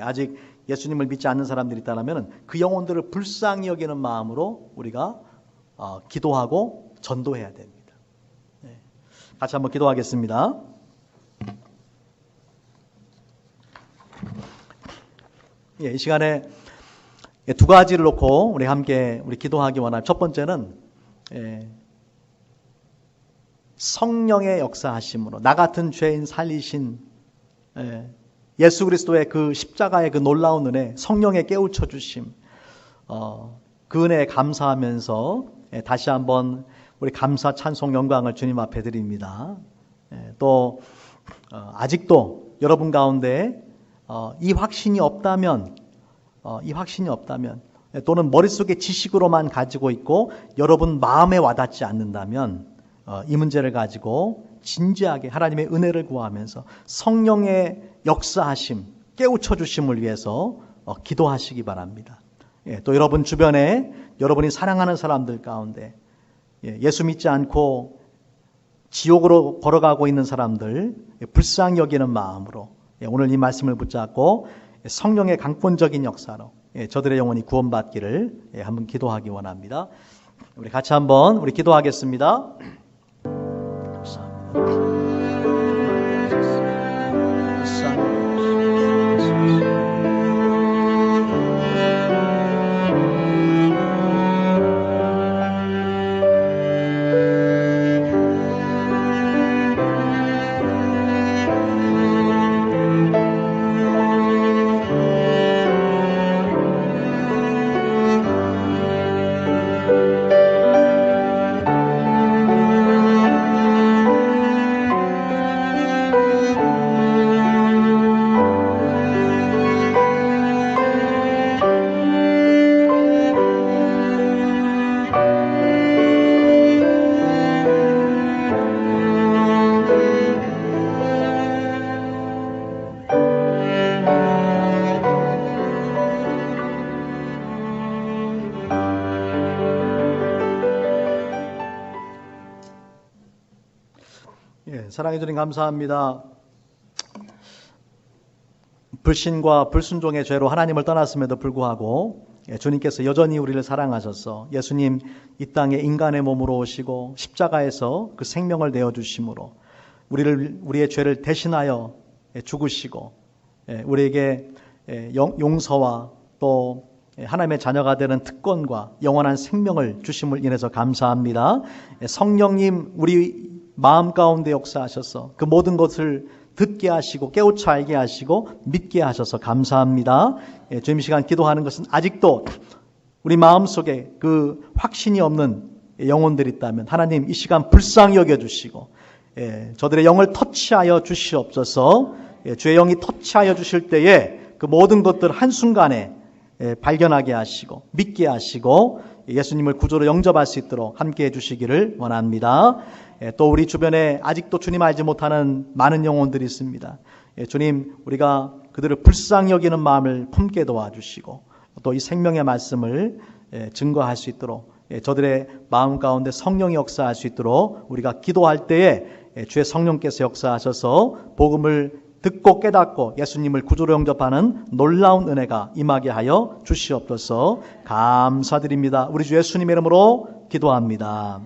아직 예수님을 믿지 않는 사람들이 있다면 그 영혼들을 불쌍히 여기는 마음으로 우리가 기도하고 전도해야 됩니다. 같이 한번 기도하겠습니다. 이 시간에 두 가지를 놓고 우리 함께 기도하기 원합니다. 첫 번째는 성령의 역사하심으로 나 같은 죄인 살리신 예수 그리스도의 그 십자가의 그 놀라운 은혜, 성령의 깨우쳐 주심, 그 은혜에 감사하면서 다시 한번 우리 감사, 찬송, 영광을 주님 앞에 드립니다. 또 아직도 여러분 가운데 이 확신이 없다면 또는 머릿속에 지식으로만 가지고 있고 여러분 마음에 와닿지 않는다면 이 문제를 가지고 진지하게 하나님의 은혜를 구하면서 성령의 역사하심, 깨우쳐 주심을 위해서 기도하시기 바랍니다. 또 여러분 주변에 여러분이 사랑하는 사람들 가운데 예수 믿지 않고 지옥으로 걸어가고 있는 사람들 불쌍히 여기는 마음으로 오늘 이 말씀을 붙잡고 성령의 강권적인 역사로 저들의 영혼이 구원받기를 한번 기도하기 원합니다. 우리 같이 한번 우리 기도하겠습니다. 감사합니다. 사랑해 주님 감사합니다. 불신과 불순종의 죄로 하나님을 떠났음에도 불구하고 주님께서 여전히 우리를 사랑하셔서 예수님 이 땅에 인간의 몸으로 오시고 십자가에서 그 생명을 내어주심으로 우리의 죄를 대신하여 죽으시고 우리에게 용서와 또 하나님의 자녀가 되는 특권과 영원한 생명을 주심을 인해서 감사합니다. 성령님 우리 마음 가운데 역사하셔서 그 모든 것을 듣게 하시고 깨우쳐 알게 하시고 믿게 하셔서 감사합니다. 주님 시간 기도하는 것은 아직도 우리 마음속에 그 확신이 없는 영혼들이 있다면 하나님 이 시간 불쌍히 여겨주시고 저들의 영을 터치하여 주시옵소서. 주의 영이 터치하여 주실 때에 그 모든 것들 한순간에 발견하게 하시고 믿게 하시고 예수님을 구주로 영접할 수 있도록 함께해 주시기를 원합니다. 또 우리 주변에 아직도 주님 알지 못하는 많은 영혼들이 있습니다. 주님 우리가 그들을 불쌍히 여기는 마음을 품게 도와주시고 또 이 생명의 말씀을 증거할 수 있도록 저들의 마음 가운데 성령이 역사할 수 있도록 우리가 기도할 때에 주의 성령께서 역사하셔서 복음을 듣고 깨닫고 예수님을 구주로 영접하는 놀라운 은혜가 임하게 하여 주시옵소서. 감사드립니다. 우리 주 예수님의 이름으로 기도합니다.